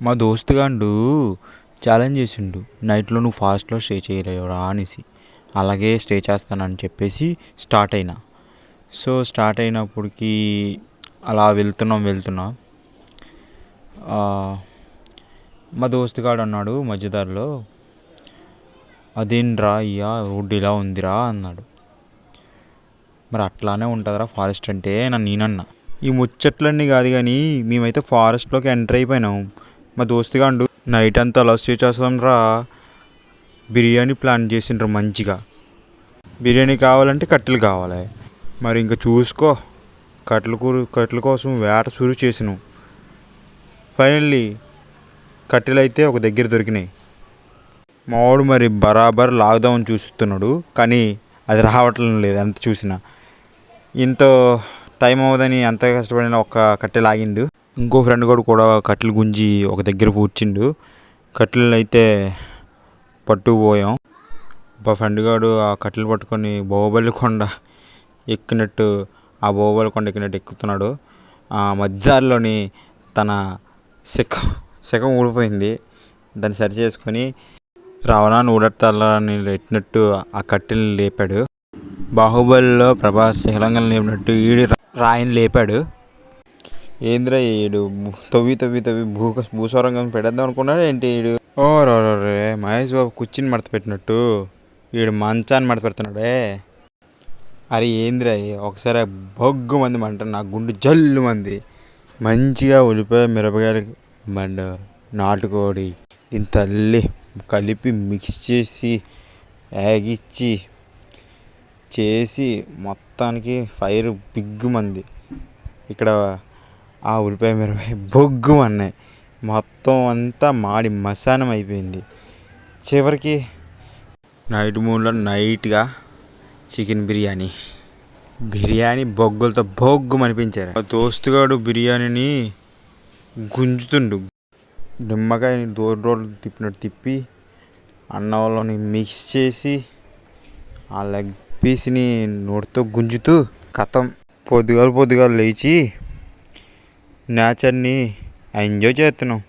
మా దోస్తుగాండు ఛాలెంజ్ చేసిండు, నైట్లో నువ్వు ఫారెస్ట్లో స్టే చేయలేవురా అనేసి. అలాగే స్టే చేస్తానని చెప్పేసి స్టార్ట్ అయినా. స్టార్ట్ అయినప్పటికీ అలా వెళ్తున్నాం. ఆ, మా దోస్తుగాడు అన్నాడు మధ్యదారిలో, అదేంట్రా అయ్యా రోడ్డు ఇలా ఉందిరా అన్నాడు. మరి అట్లానే ఉంటుందిరా ఫారెస్ట్ అంటే నేనన్నా. ఈ ముచ్చట్లన్నీ కాదు కానీ మేమైతే ఫారెస్ట్లోకి ఎంటర్ అయిపోయినాం. మా దోస్తుగాండు నైట్ అంతా అలా స్టే చేస్తాం రా, బిర్యానీ ప్లాన్ చేసిండ్రు మంచిగా. బిర్యానీ కావాలంటే కట్టెలు కావాలి. మరి ఇంకా చూసుకో, కట్టెల కోసం వేట సురు చేసినాం. ఫైనల్లీ కట్టెలు అయితే ఒక దగ్గర దొరికినాయి. మావాడు మరి బరాబర్ లాగుదామని చూస్తున్నాడు, కానీ అది రావట్లేదు లేదు. ఎంత చూసినా ఇంత టైం అవ్వదని ఎంత కష్టపడినా ఒక్క కట్టె లాగిండు. ఇంకో ఫ్రెండ్ కూడా కట్టెలు గుంజి ఒక దగ్గర కూర్చిండు. కట్టెలు అయితే పట్టుకుపోయాం. మా ఫ్రెండ్ గాడు ఆ కట్టెలు పట్టుకొని బాహుబలి కొండ ఎక్కినట్టు ఎక్కుతున్నాడు. ఆ మధ్యదారిలోని తన శకం ఊడిపోయింది. దాన్ని సరి చేసుకొని రావణాన్ని ఊడట్టాలని ఎట్టినట్టు ఆ కట్టెల్ని లేపాడు. బాహుబలిలో ప్రభాస్ శిఖలంగా లేపినట్టు ఈడు రాయిని లేపాడు. ఏంద్రా ఈడు తవ్వి భూస్వరంగం పెడేద్దాం అనుకున్నాడు ఏంటి ఈడు? ఓ రే మహేష్ బాబు కుర్చీని మడత పెట్టినట్టు ఈడు మంచాన్ని మడత పెడుతున్నాడే. అరే ఏంద్రా ఒకసారి బొగ్గు మంది మంట, నా గుండు జల్లు మంది. మంచిగా ఉల్లిపాయ మిరపకాయలు మండ నాటుకోడి ఇంత కలిపి మిక్స్ చేసి వేగిచ్చి చేసి మొత్తానికి ఫైర్ బిగ్గు మంది. ఇక్కడ ఆ ఉల్లిపాయ మిరపకాయ బొగ్గు అన్నాయి. మొత్తం అంతా మాడి మశానం అయిపోయింది. చివరికి నైట్ మూడ్లో నైట్గా చికెన్ బిర్యానీ బొగ్గులతో బొగ్గు అనిపించారు. ఆ దోస్తుగాడు బిర్యానీని గుంజుతుండు. నిమ్మకాయని రోడ్లు తిప్పినట్టు తిప్పి అన్నంలోని మిక్స్ చేసి ఆ లెగ్ పీస్ని నోటితో గుంజుతూ కథం పొద్దుగాలు లేచి నేచర్ని ఎంజాయ్ చేస్తున్నాం.